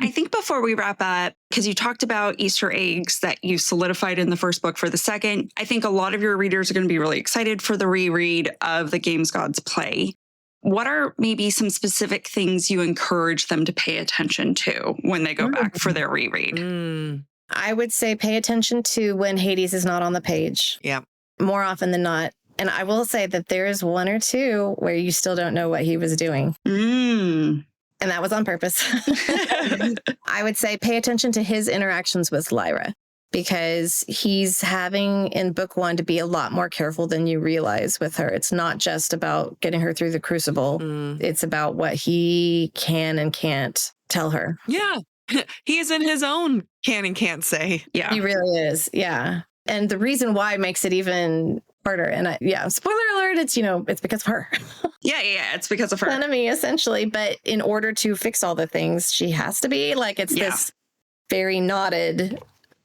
I think before we wrap up, because you talked about Easter eggs that you solidified in the first book for the second, I think a lot of your readers are going to be really excited for the reread of the Games Gods play. What are maybe some specific things you encourage them to pay attention to when they go back for their reread? I would say pay attention to when Hades is not on the page. Yeah. More often than not. And I will say that there is one or two where you still don't know what he was doing. And that was on purpose. I would say pay attention to his interactions with Lyra, because he's having in book one to be a lot more careful than you realize with her. It's not just about getting her through the crucible. It's about what he can and can't tell her. Yeah. He's in his own can and can't say. Yeah. He really is. Yeah. And the reason why makes it even harder. And spoiler alert, it's because of her. Yeah, it's because of her. Enemy, essentially. But in order to fix all the things, she has to be like, it's this very knotted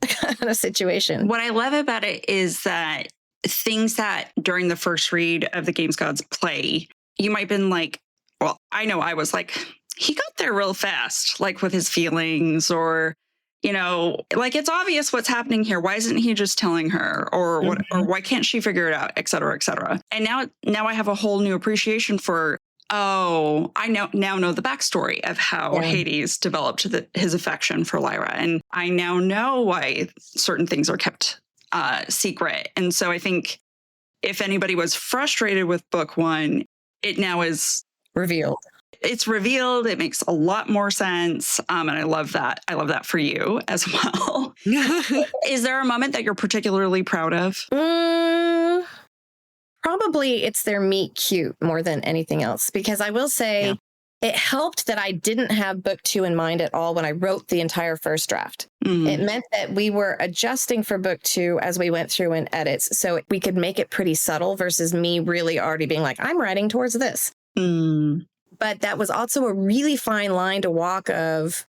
kind of situation. What I love about it is that things that during the first read of the Games Gods play, you might have been like, well, I know I was like, he got there real fast, like with his feelings or, you know, like it's obvious what's happening here. Why isn't he just telling her or what, or why can't she figure it out, et cetera, et cetera. And now I have a whole new appreciation for, oh, I now know the backstory of how Hades developed his affection for Lyra. And I now know why certain things are kept secret. And so I think if anybody was frustrated with book one, it now is revealed. It's revealed. It makes a lot more sense. And I love that. I love that for you as well. Is there a moment that you're particularly proud of? Probably it's their meet cute more than anything else, because I will say it helped that I didn't have book two in mind at all when I wrote the entire first draft. It meant that we were adjusting for book two as we went through in edits. So we could make it pretty subtle versus me really already being like, I'm writing towards this. But that was also a really fine line to walk of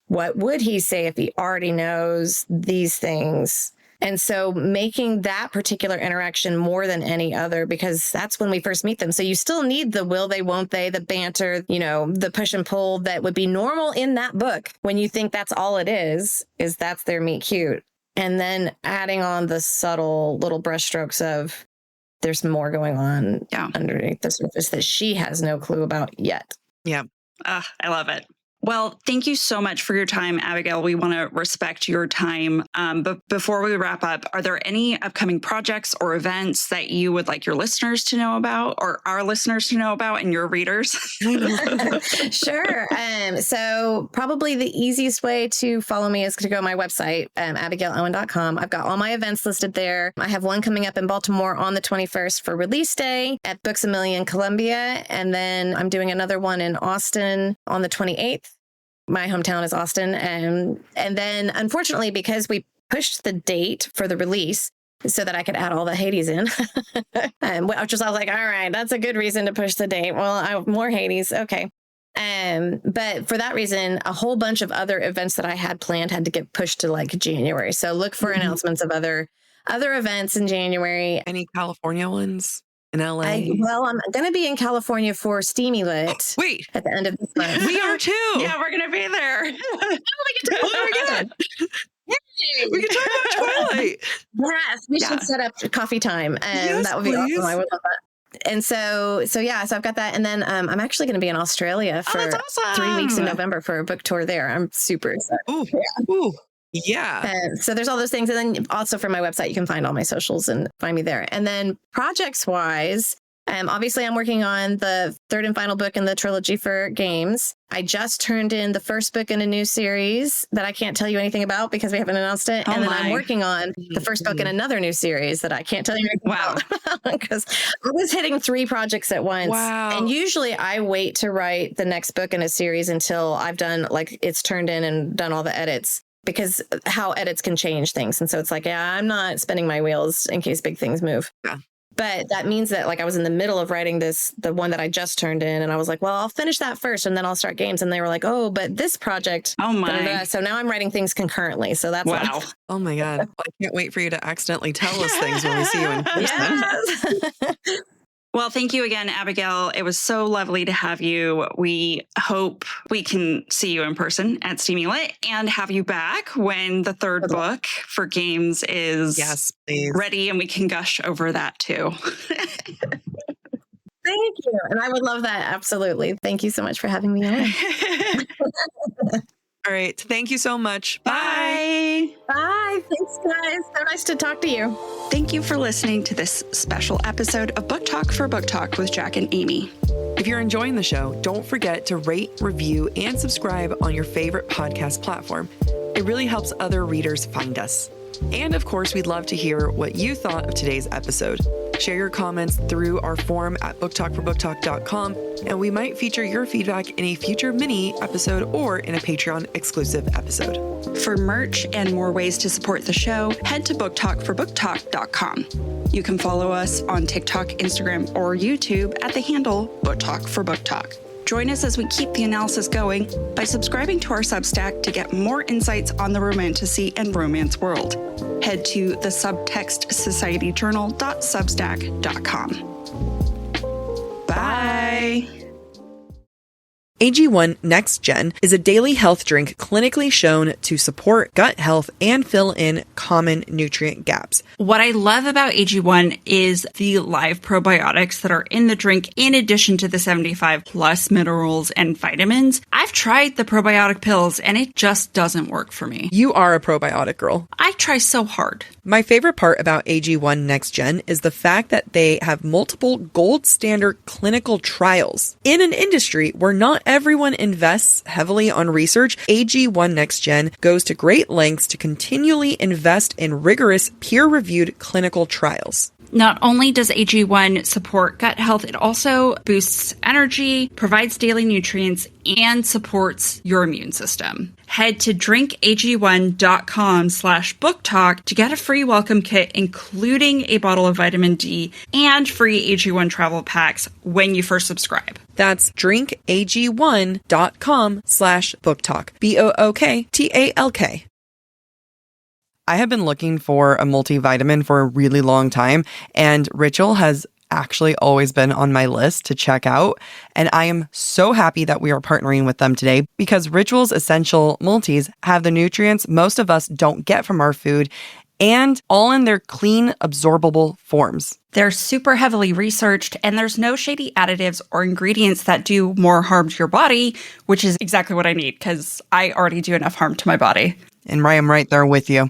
what would he say if he already knows these things? And so making that particular interaction more than any other, because that's when we first meet them. So you still need the will they, won't they, the banter, you know, the push and pull that would be normal in that book when you think that's all it is that's their meet cute. And then adding on the subtle little brushstrokes of there's more going on underneath the surface that she has no clue about yet. Yeah. I love it. Well, thank you so much for your time, Abigail. We want to respect your time. But before we wrap up, are there any upcoming projects or events that you would like your listeners to know about, or our listeners to know about, and your readers? Sure. So probably the easiest way to follow me is to go to my website, abigailowen.com. I've got all my events listed there. I have one coming up in Baltimore on the 21st for release day at Books A Million Columbia. And then I'm doing another one in Austin on the 28th. My hometown is Austin. And then, unfortunately, because we pushed the date for the release so that I could add all the Hades in, which was, I was like, all right, that's a good reason to push the date. Well, more Hades. Okay. But for that reason, a whole bunch of other events that I had planned had to get pushed to like January. So look for announcements of other events in January. Any California ones? In LA? I'm going to be in California for Steamy Lit. Wait. At the end of this month. We are too. Yeah, we're going to be there. We can talk about Twilight. Yes, we should set up coffee time. And that would be awesome. I would love that. And so I've got that. And then I'm actually going to be in Australia for 3 weeks in November for a book tour there. I'm super excited. Ooh. Yeah. Ooh. Yeah. So there's all those things. And then also from my website, you can find all my socials and find me there. And then projects wise, obviously I'm working on the third and final book in the trilogy for games. I just turned in the first book in a new series that I can't tell you anything about because we haven't announced it. And then I'm working on the first book in another new series that I can't tell you anything about because I was hitting 3 projects at once. Wow. And usually I wait to write the next book in a series until I've done, like, it's turned in and done all the edits. Because how edits can change things. And so it's like, I'm not spinning my wheels in case big things move. Yeah. But that means that like I was in the middle of writing the one that I just turned in. And I was like, well, I'll finish that first and then I'll start games. And they were like, oh, but this project. Oh my. So now I'm writing things concurrently. So that's wow. Oh my God. Well, I can't wait for you to accidentally tell us things when we see you in person. Yes. Well, thank you again, Abigail. It was so lovely to have you. We hope we can see you in person at Steamy Lit and have you back when the third book for games is ready and we can gush over that too. Thank you. And I would love that. Absolutely. Thank you so much for having me on. All right. Thank you so much. Bye. Bye. Thanks, guys. So nice to talk to you. Thank you for listening to this special episode of Book Talk for Book Talk with Jack and Amy. If you're enjoying the show, don't forget to rate, review, and subscribe on your favorite podcast platform. It really helps other readers find us. And of course, we'd love to hear what you thought of today's episode. Share your comments through our forum at BookTok-favorite.com, and we might feature your feedback in a future mini episode or in a Patreon exclusive episode. For merch and more ways to support the show, head to BookTok-for-BookTok.com. You can follow us on TikTok, Instagram, or YouTube at the handle BookTok-for-BookTok. Join us as we keep the analysis going by subscribing to our Substack to get more insights on the romantasy and romance world. Head to the subtextsocietyjournal.substack.com. Bye. AG1 Next Gen is a daily health drink clinically shown to support gut health and fill in common nutrient gaps. What I love about AG1 is the live probiotics that are in the drink in addition to the 75 plus minerals and vitamins. I've tried the probiotic pills and it just doesn't work for me. You are a probiotic girl. I try so hard. My favorite part about AG1 Next Gen is the fact that they have multiple gold standard clinical trials. In an industry where not everyone invests heavily on research, AG1 Next Gen goes to great lengths to continually invest in rigorous peer-reviewed clinical trials. Not only does AG1 support gut health, it also boosts energy, provides daily nutrients, and supports your immune system. Head to drinkag1.com/booktalk to get a free welcome kit, including a bottle of vitamin D and free AG1 travel packs when you first subscribe. That's drinkag1.com/booktalk. BookTalk. I have been looking for a multivitamin for a really long time, and Ritual has actually always been on my list to check out. And I am so happy that we are partnering with them today because Ritual's essential multis have the nutrients most of us don't get from our food and all in their clean, absorbable forms. They're super heavily researched, and there's no shady additives or ingredients that do more harm to your body, which is exactly what I need because I already do enough harm to my body. And I'm right there with you.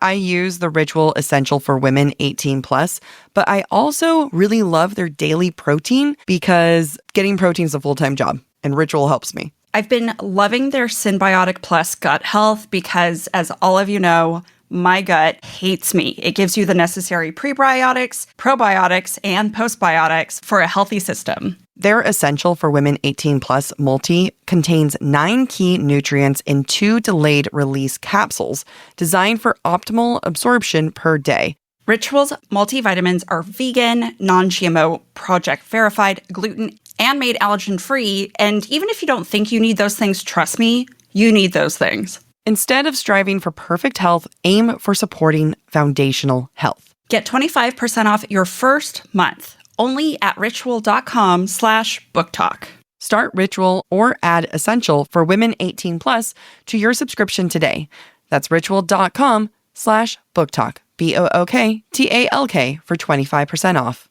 I use the Ritual Essential for Women 18 plus, but I also really love their daily protein because getting protein is a full-time job, and Ritual helps me. I've been loving their Symbiotic Plus gut health because, as all of you know, my gut hates me. It gives you the necessary prebiotics, probiotics, and postbiotics for a healthy system. Their Essential for Women 18 Plus multi contains 9 key nutrients in 2 delayed release capsules designed for optimal absorption per day. Ritual's multivitamins are vegan, non-GMO, project verified, gluten, and made allergen free. And even if you don't think you need those things, trust me, you need those things. Instead of striving for perfect health, aim for supporting foundational health. Get 25% off your first month only at ritual.com/booktalk. Start Ritual or add Essential for Women 18 plus to your subscription today. That's ritual.com/booktalk. BookTalk for 25% off.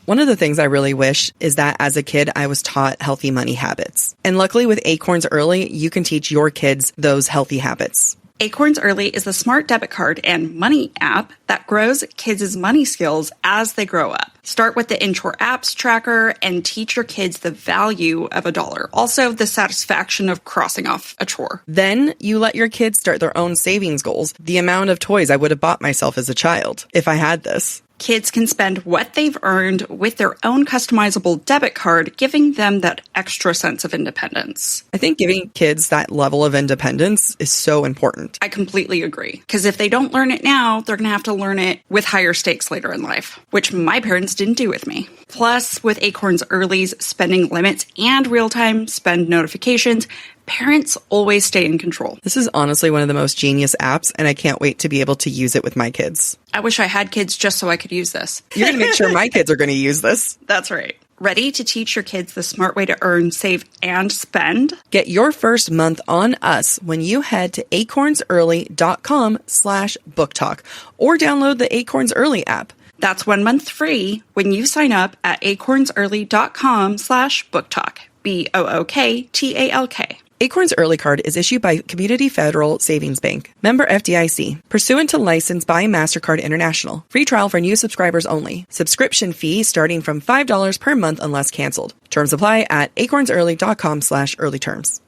One of the things I really wish is that as a kid, I was taught healthy money habits. And luckily with Acorns Early, you can teach your kids those healthy habits. Acorns Early is the smart debit card and money app that grows kids' money skills as they grow up. Start with the In-Chore Apps tracker and teach your kids the value of $1. Also, the satisfaction of crossing off a chore. Then you let your kids start their own savings goals. The amount of toys I would have bought myself as a child if I had this. Kids can spend what they've earned with their own customizable debit card, giving them that extra sense of independence. I think giving kids that level of independence is so important. I completely agree. Because if they don't learn it now, they're going to have to learn it with higher stakes later in life, which my parents didn't do with me. Plus, with Acorns Early's spending limits and real-time spend notifications, parents always stay in control. This is honestly one of the most genius apps, and I can't wait to be able to use it with my kids. I wish I had kids just so I could use this. You're going to make sure my kids are going to use this. That's right. Ready to teach your kids the smart way to earn, save, and spend? Get your first month on us when you head to acornsearly.com/booktalk or download the Acorns Early app. That's 1 month free when you sign up at acornsearly.com/booktalk. BookTalk. Acorns Early Card is issued by Community Federal Savings Bank. Member FDIC. Pursuant to license by MasterCard International. Free trial for new subscribers only. Subscription fee starting from $5 per month unless canceled. Terms apply at acornsearly.com/earlyterms.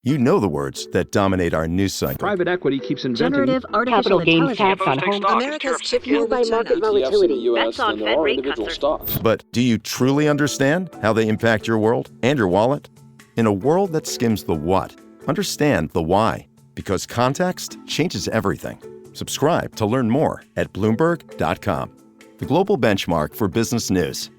You know the words that dominate our news cycle. Private equity keeps inventing generative artificial gains tax on home. America's chip fueled by market volatility. Bets on Fed rate cuts. But do you truly understand how they impact your world and your wallet? In a world that skims the what, understand the why. Because context changes everything. Subscribe to learn more at Bloomberg.com, the global benchmark for business news.